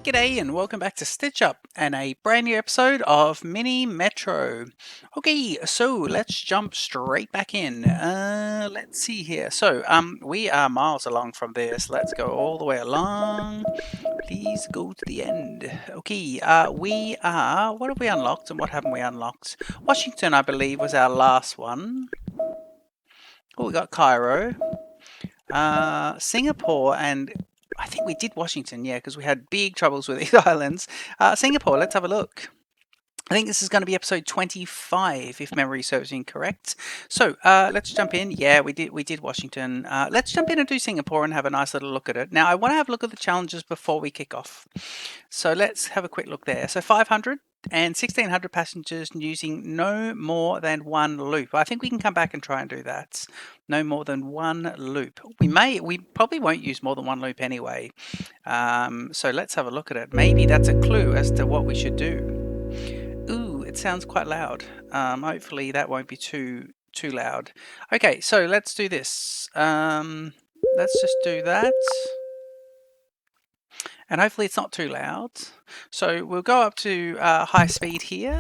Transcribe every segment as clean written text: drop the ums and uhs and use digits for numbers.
G'day and welcome back to Stitch Up and a brand new episode of Mini Metro. Okay, so let's jump straight back in. Let's see here. We are miles along from this. Let's go all the way along. Please go to the end. Okay, what have we unlocked and what haven't we unlocked? Washington, I believe, was our last one. Oh, we got Cairo. Singapore, and I think we did Washington, yeah, because we had big troubles with these islands. Singapore, let's have a look. I think this is going to be episode 25, if memory serves me correct. So let's jump in. Yeah, we did Washington. Let's jump in and do Singapore and have a nice little look at it. Now, I want to have a look at the challenges before we kick off. So let's have a quick look there. So 500 and 1,600 passengers using no more than one loop. I think we can come back and try and do that. No more than one loop. We probably won't use more than one loop anyway. So let's have a look at it. Maybe that's a clue as to what we should do. Ooh, it sounds quite loud. Hopefully that won't be too loud. Okay, so let's do this. Let's just do that. And hopefully it's not too loud. So we'll go up to high speed here,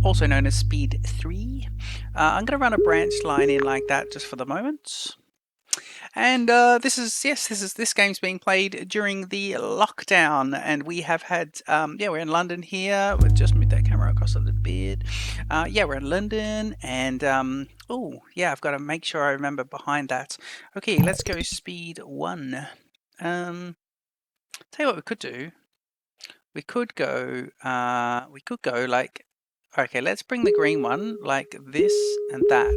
also known as speed 3. I'm going to run a branch line in like that just for the moment. And this game's being played during the lockdown, and we have had we're in London here. We'll just move that camera across a little bit. We're in London, and I've got to make sure I remember behind that. Okay, let's go speed 1. Tell you what we could do. We could go like, okay, let's bring the green one like this and that.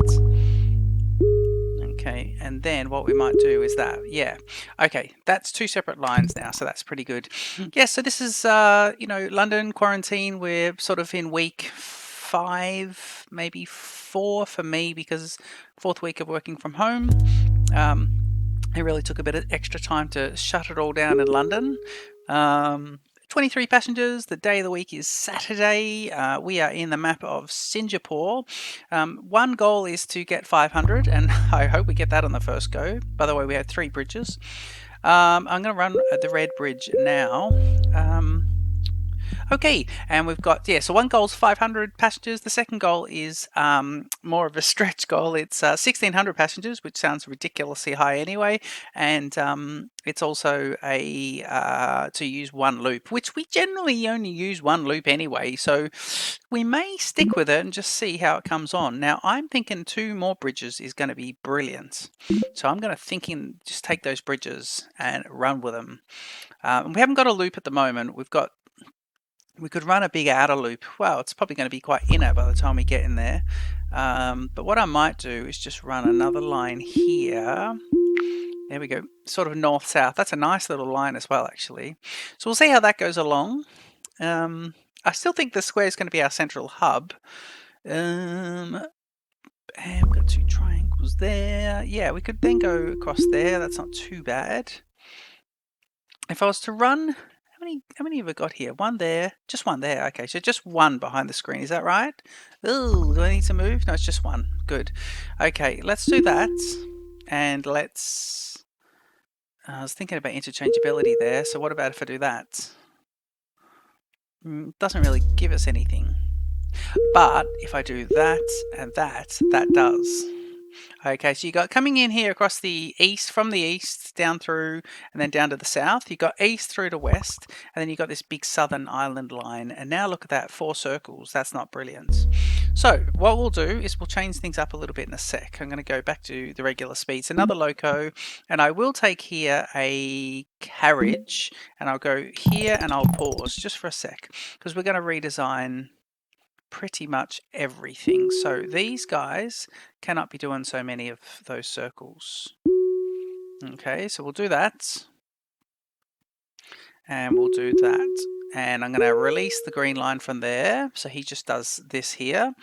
Okay, and then what we might do is that, yeah. Okay, that's 2 separate lines now, so that's pretty good. Yeah, so this is, London quarantine. We're sort of in week 5, maybe 4 for me, because 4th week of working from home. It really took a bit of extra time to shut it all down in London. 23 passengers. The day of the week is Saturday. We are in the map of Singapore. One goal is to get 500, and I hope we get that on the first go. By the way, we have 3 bridges. I'm going to run the red bridge now. Okay, and we've got, so one goal is 500 passengers. The second goal is more of a stretch goal. It's 1,600 passengers, which sounds ridiculously high anyway. And it's also to use one loop, which we generally only use one loop anyway. So we may stick with it and just see how it comes on. Now, I'm thinking 2 more bridges is going to be brilliant. So I'm going to just take those bridges and run with them. We haven't got a loop at the moment. We could run a big outer loop. Well, it's probably going to be quite inner by the time we get in there. But what I might do is just run another line here. There we go. Sort of north-south. That's a nice little line as well, actually. So we'll see how that goes along. I still think the square is going to be our central hub. And we've got 2 triangles there. Yeah, we could then go across there. That's not too bad. If I was to run... How many have we got here? 1 there, just 1 there. Okay, so just 1 behind the screen. Is that right? Oh, do I need to move? No, it's just 1. Good. Okay, let's do that. And let's... I was thinking about interchangeability there. So what about if I do that? Doesn't really give us anything. But if I do that and that, that does. Okay, so you got coming in here across the east, from the east down through and then down to the south. You got east through to west, and then you got this big southern island line. And now look at that, 4 circles. That's not brilliant. So what we'll do is we'll change things up a little bit in a sec. I'm going to go back to the regular speeds, another loco, and I will take here a carriage, and I'll go here and I'll pause just for a sec because we're going to redesign pretty much everything. So these guys cannot be doing so many of those circles. Okay, so we'll do that. And we'll do that. And I'm going to release the green line from there. So he just does this here.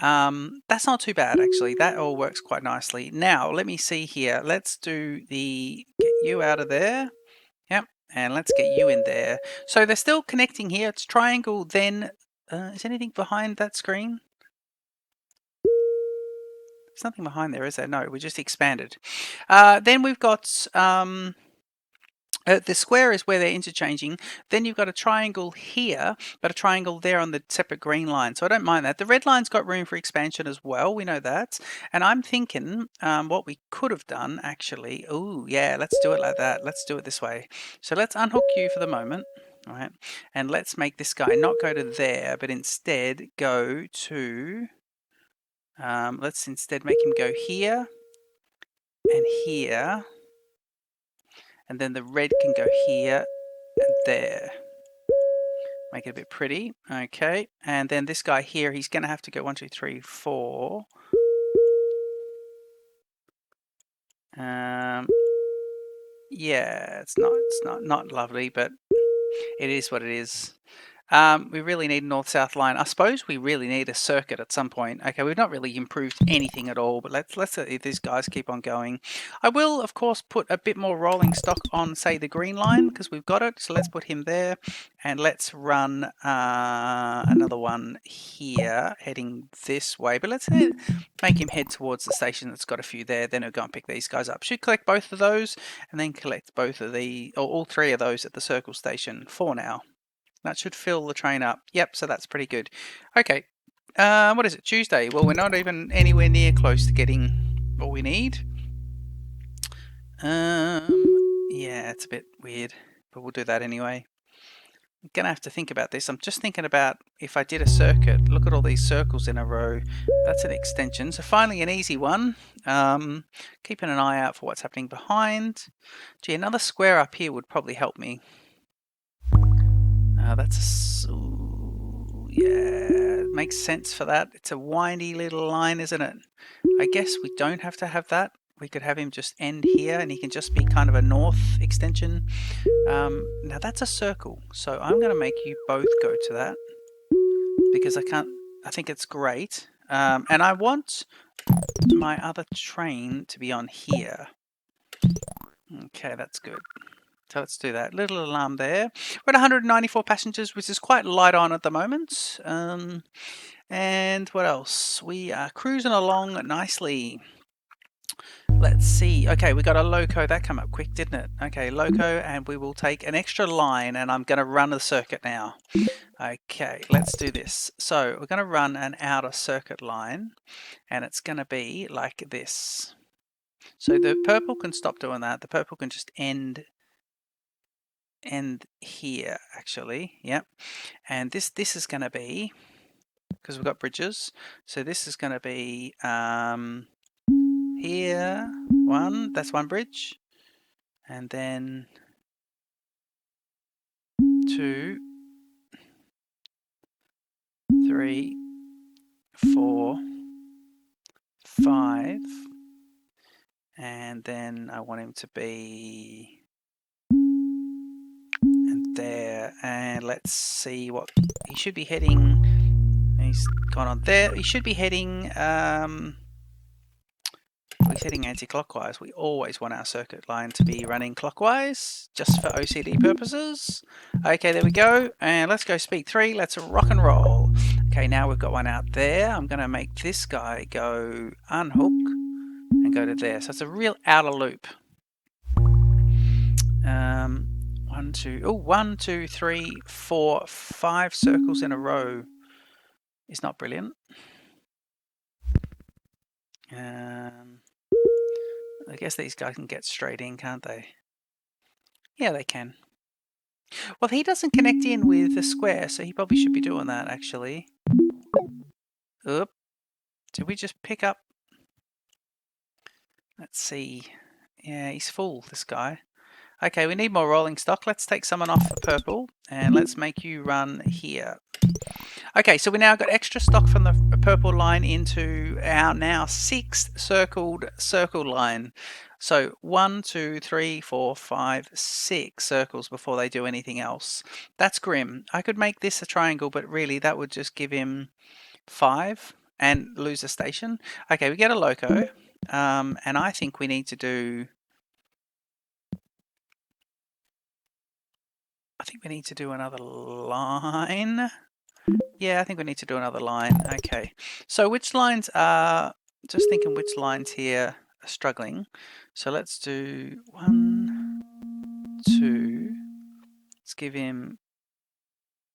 That's not too bad, actually. That all works quite nicely. Now, let me see here. Let's do get you out of there. Yep. And let's get you in there. So they're still connecting here. It's triangle, then... is anything behind that screen? There's nothing behind there, is there? No, we just expanded. Then we've got The square is where they're interchanging. Then you've got a triangle here, but a triangle there on the separate green line. So I don't mind that. The red line's got room for expansion as well. We know that. And I'm thinking what we could have done actually. Oh, yeah, let's do it like that. Let's do it this way. So let's unhook you for the moment. All right. And let's make this guy not go to there, but instead go to, let's instead make him go here and here. And then the red can go here and there. Make it a bit pretty. Okay. And then this guy here, he's going to have to go 1, 2, 3, 4. Yeah, it's not lovely, but it is what it is. We really need a north-south line. I suppose we really need a circuit at some point. Okay, we've not really improved anything at all, but let's see if these guys keep on going. I will, of course, put a bit more rolling stock on, say, the green line, because we've got it. So let's put him there, and let's run another one here, heading this way. But let's make him head towards the station that's got a few there. Then we'll go and pick these guys up. Should collect both of those, and then collect both of the, or all 3 of those at the circle station for now. That should fill the train up. Yep, so that's pretty good. Okay, what is it, Tuesday? Well, we're not even anywhere near close to getting what we need. Yeah, it's a bit weird, but we'll do that anyway. I'm going to have to think about this. I'm just thinking about if I did a circuit. Look at all these circles in a row. That's an extension. So finally an easy one. Keeping an eye out for what's happening behind. Gee, another square up here would probably help me. That's yeah, it makes sense for that. It's a windy little line, isn't it? I guess we don't have to have that. We could have him just end here and he can just be kind of a north extension. Now that's a circle, so I'm going to make you both go to that because I think it's great. And I want my other train to be on here. Okay, that's good. So let's do that. Little alarm there. We're at 194 passengers, which is quite light on at the moment. And what else? We are cruising along nicely. Let's see. Okay, we got a loco. That came up quick, didn't it? Okay, loco, and we will take an extra line, and I'm going to run the circuit now. Okay, let's do this. So we're going to run an outer circuit line, and it's going to be like this. So the purple can stop doing that. The purple can just end here actually. Yep. And this is going to be, because we've got bridges, so this is going to be here one, that's one bridge, and then 2, 3, 4, 5, and then I want him to be there, and let's see what he should be heading. He's gone on there. He should be heading he's heading anti-clockwise. We always want our circuit line to be running clockwise just for OCD purposes. Okay, there we go, and let's go speed 3. Let's rock and roll. Okay, now we've got one out there. I'm going to make this guy go unhook and go to there, so it's a real outer loop. 1, 2, 3, 4, 5 circles in a row is not brilliant. I guess these guys can get straight in, can't they? Yeah, they can. Well, he doesn't connect in with the square, so he probably should be doing that, actually. Oop. Did we just pick up? Let's see. Yeah, he's full, this guy. Okay, we need more rolling stock. Let's take someone off the purple, and let's make you run here. Okay, so we now got extra stock from the purple line into our now 6th circled circle line. So 1, 2, 3, 4, 5, 6 circles before they do anything else. That's grim. I could make this a triangle, but really that would just give him 5 and lose a station. Okay, we get a loco, and I think we need to do... I think we need to do another line. Yeah, I think we need to do another line. Okay, so which lines are... Just thinking which lines here are struggling. So let's do 1, 2... give him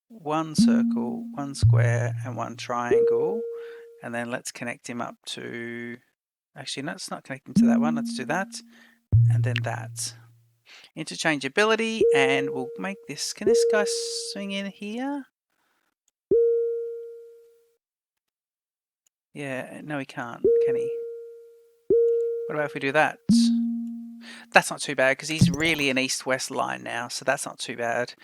1 circle, 1 square, and 1 triangle. And then let's connect him up to... Actually, no, it's not connecting to that one. Let's do that. And then that. Interchangeability, and we'll make this... Can this guy swing in here? Yeah, no he can't, can he? What about if we do that? That's not too bad, because he's really an east-west line now, so that's not too bad.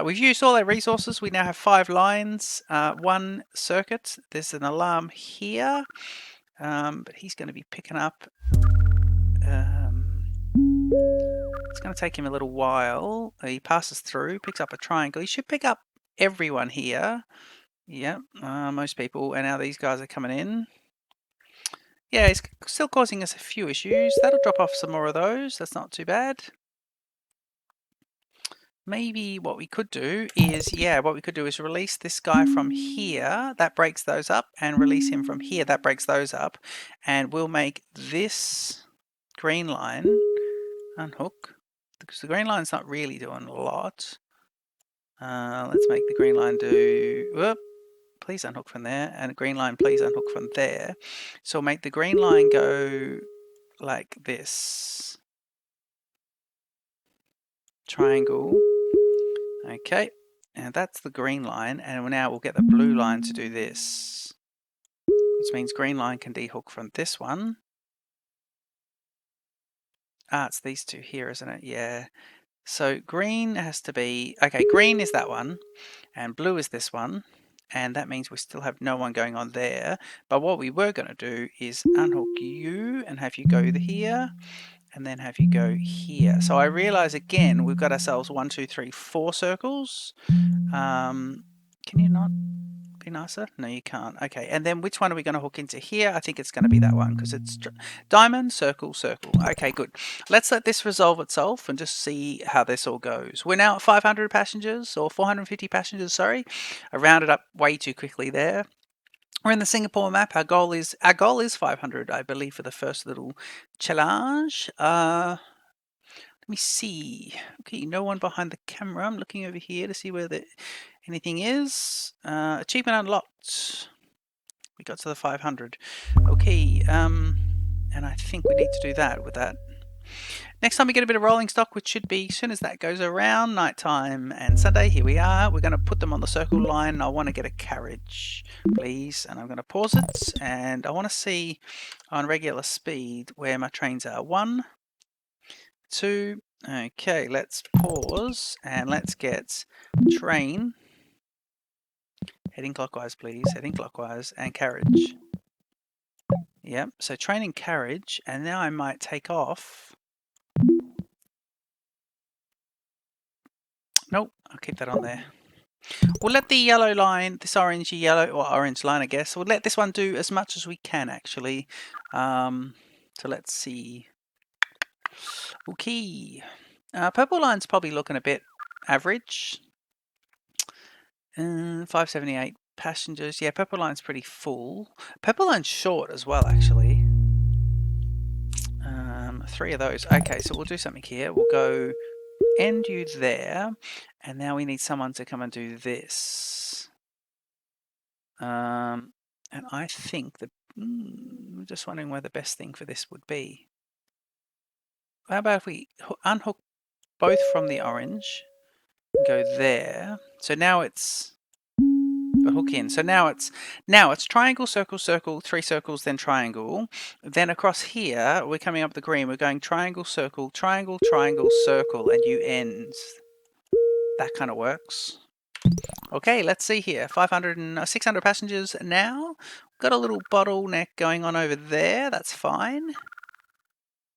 We've used all our resources. We now have 5 lines, 1 circuit. There's an alarm here, but he's going to be picking up... it's going to take him a little while. He passes through, picks up a triangle. He should pick up everyone here. Yep, most people. And now these guys are coming in. Yeah, it's still causing us a few issues. That'll drop off some more of those. That's not too bad. Maybe what we could do is, release this guy from here. That breaks those up. And release him from here. That breaks those up. And we'll make this green line unhook. Because the green line's not really doing a lot. Let's make the green line do... Whoop. Please unhook from there, and a green line, please unhook from there. So we'll make the green line go like this. Triangle. Okay, and that's the green line, and now we'll get the blue line to do this. Which means green line can dehook from this one. It's these two here, isn't it? Yeah. So green has to be... Okay, green is that one, and blue is this one. And that means we still have no one going on there. But what we were going to do is unhook you and have you go here and then have you go here. So I realize again, we've got ourselves 1, 2, 3, 4 circles. Can you not be nicer? No, you can't. Okay, and then which one are we going to hook into here? I think it's going to be that one because it's diamond, circle, circle. Okay, good. Let's let this resolve itself and just see how this all goes. We're now at 500 passengers, or 450 passengers, sorry. I rounded up way too quickly there. We're in the Singapore map. Our goal is 500, I believe, for the first little challenge. Let me see. Okay, no one behind the camera. I'm looking over here to see where anything is. Achievement unlocked. We got to the 500. Okay, and I think we need to do that with that. Next time we get a bit of rolling stock, which should be as soon as that goes around, nighttime and Sunday. Here we are. We're going to put them on the circle line. I want to get a carriage, please. And I'm going to pause it. And I want to see on regular speed where my trains are. 1, 2. Okay, let's pause and let's get train. Heading clockwise, please. Heading clockwise. And carriage. Yep, so train and carriage. And now I might take off. Nope, I'll keep that on there. We'll let the yellow line, this orange line, I guess. We'll let this one do as much as we can, actually. So let's see. Okay. Purple line's probably looking a bit average. 578 passengers. Yeah, purple line's pretty full. Purple line's short as well, actually. 3 of those. Okay, so we'll do something here. We'll go end you there. And now we need someone to come and do this. And I think that... I'm just wondering where the best thing for this would be. How about if we unhook both from the orange and go there? So now it's a hook in. So now it's triangle, circle, circle, 3 circles, then triangle. Then across here, we're coming up the green. We're going triangle, circle, triangle, triangle, circle, and you end. That kind of works. Okay, let's see here. 600 passengers now. Got a little bottleneck going on over there. That's fine.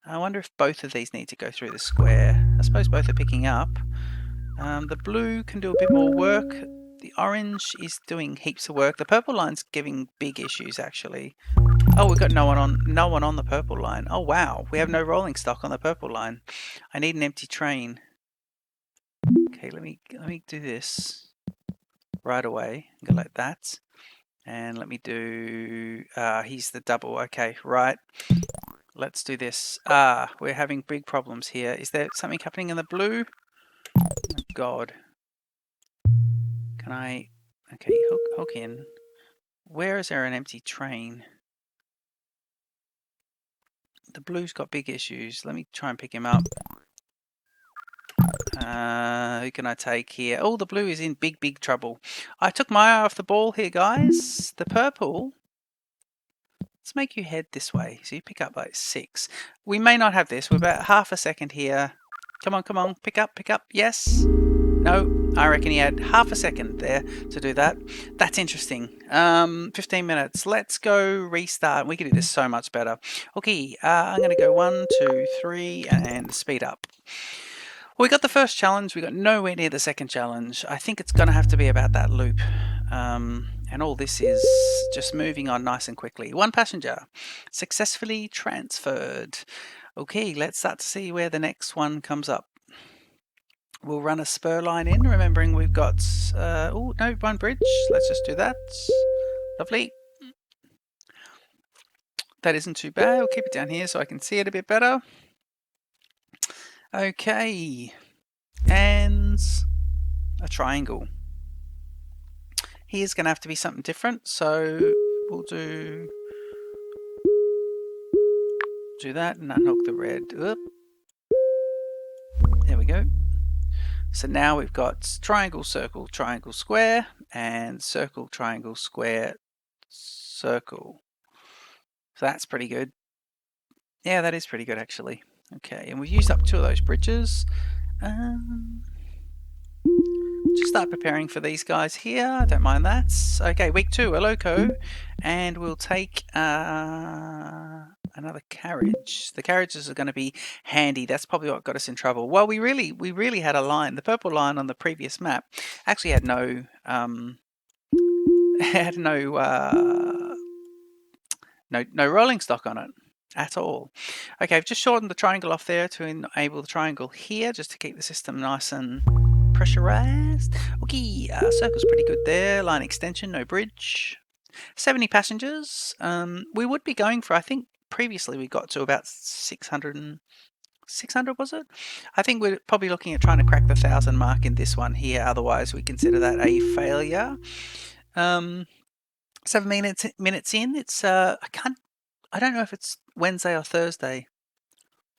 I wonder if both of these need to go through the square. I suppose both are picking up. The blue can do a bit more work. The orange is doing heaps of work. The purple line's giving big issues, actually. Oh, we've got no one on the purple line. Oh, wow. We have no rolling stock on the purple line. I need an empty train. Okay, let me do this right away. Go like that. And let me do... he's the double. Okay, right. Let's do this. We're having big problems here. Is there something happening in the blue? Oh, God. Can I... Okay, hook in. Where is there an empty train? The blue's got big issues. Let me try and pick him up. Who can I take here? Oh, the blue is in big trouble. I took my eye off the ball here, guys. The purple... Let's make you head this way. So you pick up like 6. We may not have this. We're about half a second here. Come on. Pick up. Yes. No. I reckon he had half a second there to do that. That's interesting. 15 minutes. Let's go restart. We can do this so much better. Okay. I'm going to go 1, 2, 3 and speed up. We got the first challenge. We got nowhere near the second challenge. I think it's going to have to be about that loop. And all this is just moving on nice and quickly. 1 passenger successfully transferred. Okay, let's start to see where the next one comes up. We'll run a spur line in, remembering we've got, oh, no, 1 bridge. Let's just do that. Lovely. That isn't too bad. We'll keep it down here so I can see it a bit better. Okay. And a triangle. Here's going to have to be something different, so we'll do that and unhook the red. Oop. There we go. So now we've got triangle, circle, triangle, square, and circle, triangle, square, circle. So that's pretty good. Yeah, that is pretty good actually. Okay, and we've used up 2 of those bridges. Just start preparing for these guys here. Don't mind that. Okay, week 2, a loco, and we'll take another carriage. The carriages are going to be handy. That's probably what got us in trouble. Well, we really had a line. The purple line on the previous map actually had no no rolling stock on it at all. Okay, I've just shortened the triangle off there to enable the triangle here, just to keep the system nice and pressurized. Okay, circle's pretty good there. Line extension, no bridge. 70 passengers. We would be going for, I think previously we got to about 600 was it? I think we're probably looking at trying to crack the 1,000 mark in this one here. Otherwise, we consider that a failure. 7 minutes in. It's I don't know if it's Wednesday or Thursday.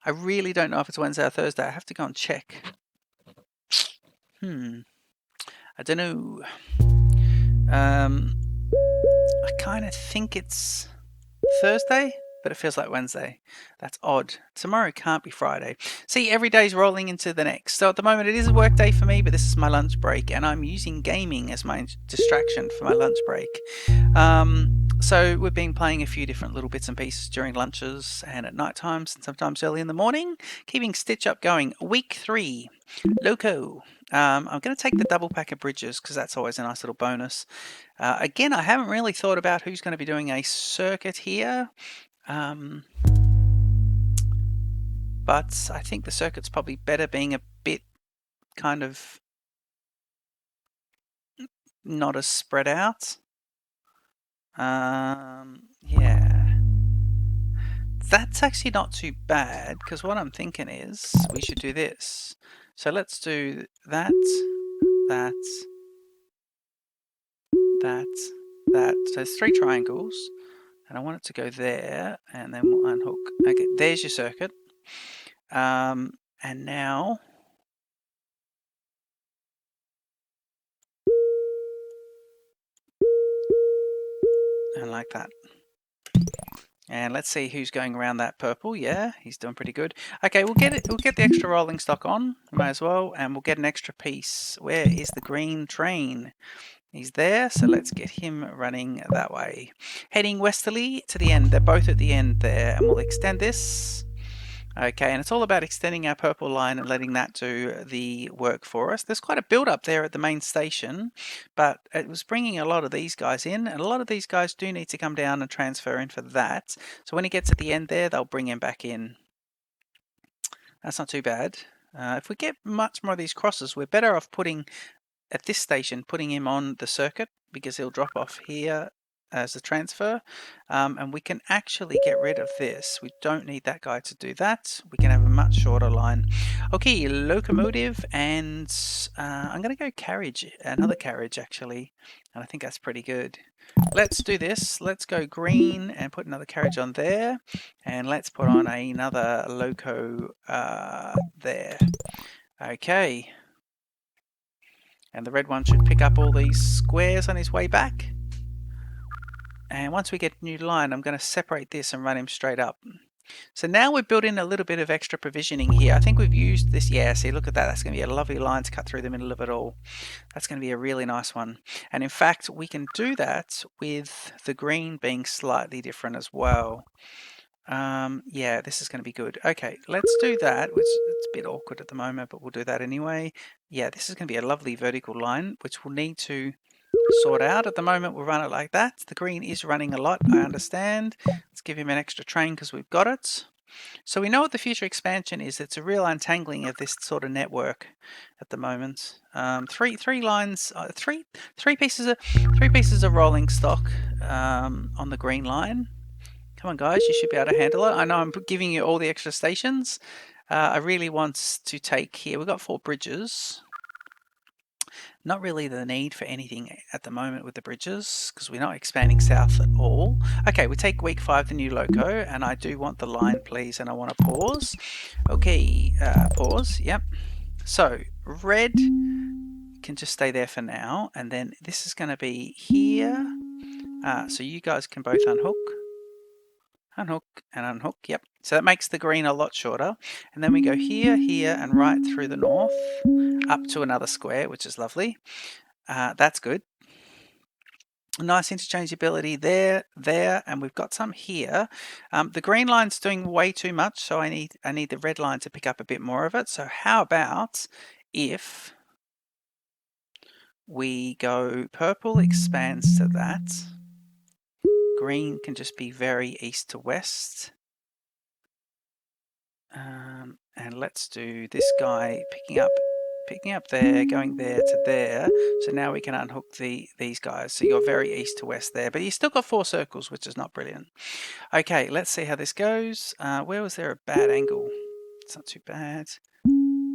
I really don't know if it's Wednesday or Thursday. I have to go and check. I don't know. I kind of think it's Thursday, but it feels like Wednesday. That's odd. Tomorrow can't be Friday. See, every day's rolling into the next. So at the moment it is a work day for me, but this is my lunch break, and I'm using gaming as my distraction for my lunch break. So we've been playing a few different little bits and pieces during lunches and at night times and sometimes early in the morning, keeping Stitch Up going. Week 3, Loco. I'm going to take the double pack of bridges because that's always a nice little bonus. Again, I haven't really thought about who's going to be doing a circuit here. But I think the circuit's probably better being a bit kind of not as spread out. Yeah. That's actually not too bad, because what I'm thinking is we should do this. So let's do that. So there's 3 triangles, and I want it to go there, and then we'll unhook. Okay, there's your circuit. And now and like that. And let's see who's going around that purple. Yeah, he's doing pretty good. Okay, we'll get the extra rolling stock on, might as well, and we'll get an extra piece. Where is the green train? He's there, so let's get him running that way. Heading westerly to the end. They're both at the end there, and we'll extend this. Okay, and it's all about extending our purple line and letting that do the work for us. There's quite a build up there at the main station, but it was bringing a lot of these guys in, and a lot of these guys do need to come down and transfer in for that. So when he gets at the end there, they'll bring him back in. That's not too bad. If we get much more of these crosses, we're better off putting, at this station, putting him on the circuit, because he'll drop off here as a transfer, and we can actually get rid of this. We don't need that guy to do that. We can have a much shorter line. Okay, locomotive, and I'm going to go carriage, another carriage actually, and I think that's pretty good. Let's do this. Let's go green and put another carriage on there, and let's put on another loco there. Okay. And the red one should pick up all these squares on his way back. And once we get a new line, I'm going to separate this and run him straight up. So now we've built in a little bit of extra provisioning here. I think we've used this. Yeah, see, look at that. That's going to be a lovely line to cut through the middle of it all. That's going to be a really nice one. And in fact, we can do that with the green being slightly different as well. Yeah, this is going to be good. Okay, let's do that, which it's a bit awkward at the moment, but we'll do that anyway. Yeah, this is going to be a lovely vertical line, which we'll need to sort out. At the moment, we'll run it like that. The green is running a lot, I understand. Let's give him an extra train because we've got it. So we know what the future expansion is. It's a real untangling of this sort of network at the moment. Three pieces of rolling stock on the green line. Come on, guys, you should be able to handle it. I know I'm giving you all the extra stations. I really want to take here. We've got 4 bridges. Not really the need for anything at the moment with the bridges because we're not expanding south at all. Okay, we take week 5, the new loco, and I do want the line, please, and I want to pause. Okay, pause, yep. So red can just stay there for now, and then this is going to be here. So you guys can both unhook. Unhook and unhook, yep. So that makes the green a lot shorter. And then we go here, here, and right through the north, up to another square, which is lovely. That's good. Nice interchangeability there, and we've got some here. The green line's doing way too much, so I need the red line to pick up a bit more of it. So how about if we go purple expands to that. Green can just be very east to west. And let's do this guy picking up there, going there to there. So now we can unhook these guys. So you're very east to west there, but you still got 4 circles, which is not brilliant. Okay, let's see how this goes. Where was there a bad angle? It's not too bad.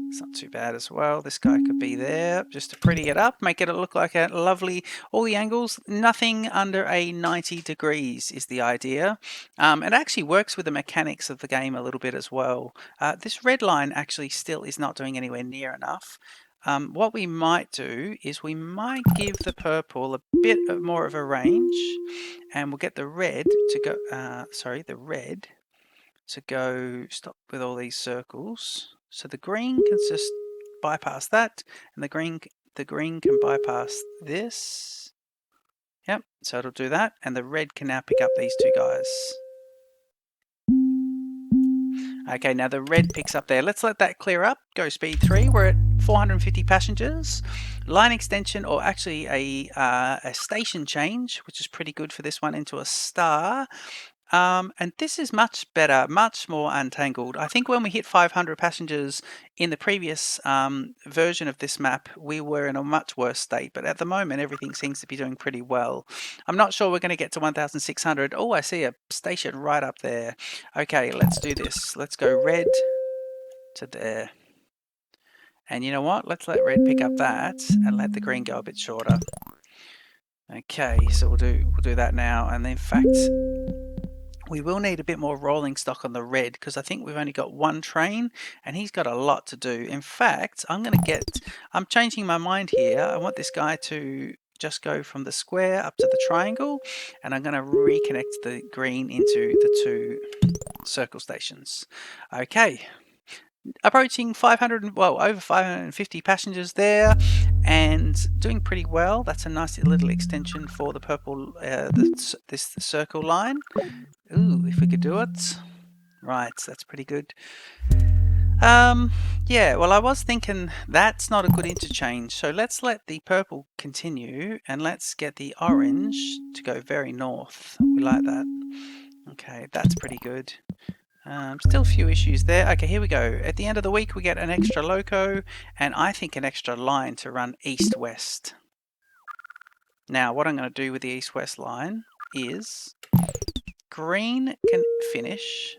It's not too bad as well. This guy could be there just to pretty it up, make it look like a lovely, all the angles, nothing under a 90 degrees is the idea. It actually works with the mechanics of the game a little bit as well. This red line actually still is not doing anywhere near enough. What we might do is we might give the purple a bit more of a range, and we'll get the red to go, the red to go stop with all these circles. So the green can just bypass that, and the green can bypass this. Yep, so it'll do that, and the red can now pick up these 2 guys. Okay, now the red picks up there. Let's let that clear up. Go speed 3. We're at 450 passengers. Line extension, or actually a station change, which is pretty good for this one, into a star. And this is much better, much more untangled. I think when we hit 500 passengers in the previous version of this map, we were in a much worse state. But at the moment, everything seems to be doing pretty well. I'm not sure we're going to get to 1,600. Oh, I see a station right up there. Okay, let's do this. Let's go red to there. And you know what? Let's let red pick up that and let the green go a bit shorter. Okay, so we'll do that now. And in fact, we will need a bit more rolling stock on the red because I think we've only got 1 train and he's got a lot to do. In fact, I'm changing my mind here. I want this guy to just go from the square up to the triangle, and I'm going to reconnect the green into the 2 circle stations. Okay. Approaching 500, well, over 550 passengers there, and doing pretty well. That's a nice little extension for the purple, this circle line. Ooh, if we could do it. Right, that's pretty good. Yeah, well, I was thinking that's not a good interchange, so let's let the purple continue, and let's get the orange to go very north. We like that. Okay, that's pretty good. Still a few issues there. Okay, here we go. At the end of the week, we get an extra loco, and I think an extra line to run east-west. Now, what I'm going to do with the east-west line is green can finish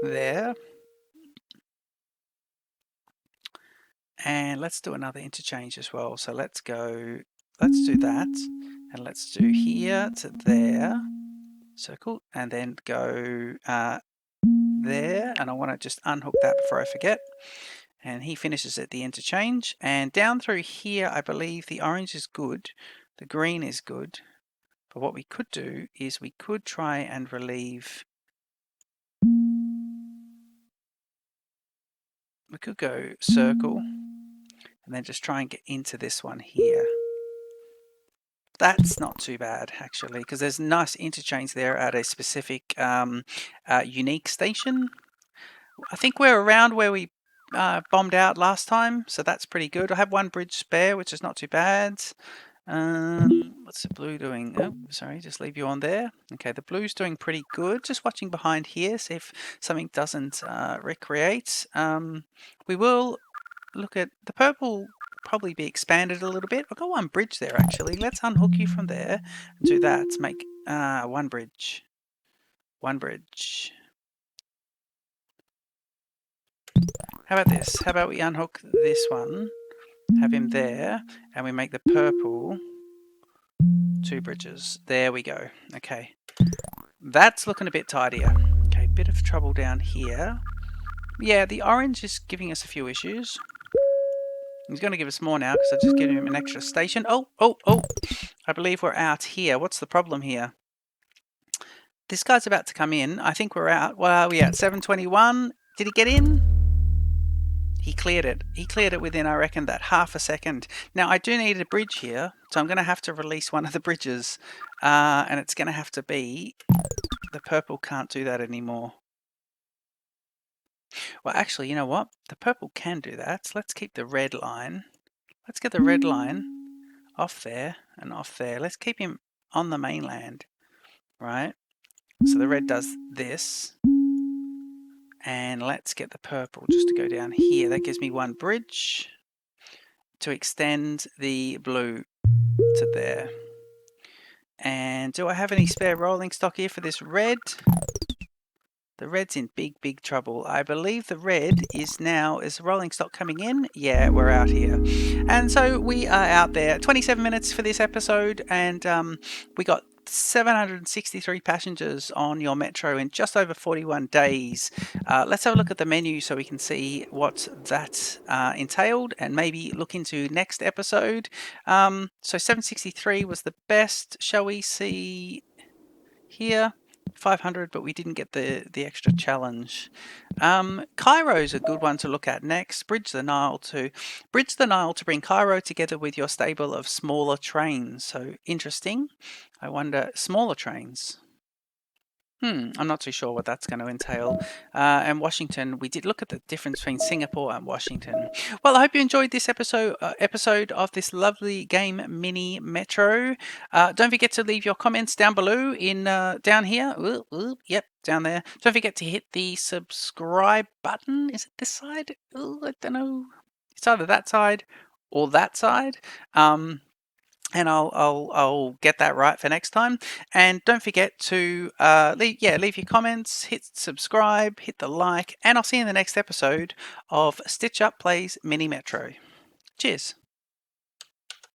there. And let's do another interchange as well. So let's do that. And let's do here to there, circle, and then go there. And I want to just unhook that before I forget. And he finishes at the interchange. And down through here, I believe the orange is good. The green is good. But what we could do is we could try and relieve. We could go circle and then just try and get into this one here. That's not too bad, actually, because there's nice interchange there at a specific unique station. I think we're around where we bombed out last time, so that's pretty good. I have one bridge spare, which is not too bad. What's the blue doing? Oh, sorry, just leave you on there. Okay, the blue's doing pretty good. Just watching behind here, see if something doesn't recreate. We will look at the purple. Probably be expanded a little bit. I've got one bridge there actually. Let's unhook you from there and do that. Make one bridge. One bridge. How about this? How about we unhook this one, have him there, and we make the purple two bridges. There we go. Okay. That's looking a bit tidier. Okay, bit of trouble down here. Yeah, the orange is giving us a few issues. He's going to give us more now because I just gave him an extra station. Oh! I believe we're out here. What's the problem here? This guy's about to come in. I think we're out. Well, are we at 721? Did he get in? He cleared it. He cleared it within, I reckon, that half a second. Now, I do need a bridge here, so I'm going to have to release one of the bridges. And it's going to have to be... The purple can't do that anymore. Well, actually, you know what? The purple can do that. Let's keep the red line. Let's get the red line off there and off there. Let's keep him on the mainland, right? So the red does this. And let's get the purple just to go down here. That gives me one bridge to extend the blue to there. And do I have any spare rolling stock here for this red? The red's in big trouble. I believe the red is now, is rolling stock coming in? Yeah, we're out here. And so we are out there. 27 minutes for this episode, and we got 763 passengers on your metro in just over 41 days. Let's have a look at the menu so we can see what that entailed and maybe look into next episode. So 763 was the best. Shall we see here? 500, but we didn't get the extra challenge. Cairo's a good one to look at next. Bridge the Nile to bring Cairo together with your stable of smaller trains. So interesting. I wonder, smaller trains. I'm not too sure what that's going to entail. And Washington, we did look at the difference between Singapore and Washington. Well, I hope you enjoyed this episode of this lovely game, Mini Metro. Don't forget to leave your comments down below in down here. Yep, down there. Don't forget to hit the subscribe button. Is it this side? I don't know. It's either that side or that side. And I'll get that right for next time. And don't forget to leave your comments, hit subscribe, hit the like, and I'll see you in the next episode of Stitch Up Plays Mini Metro. Cheers.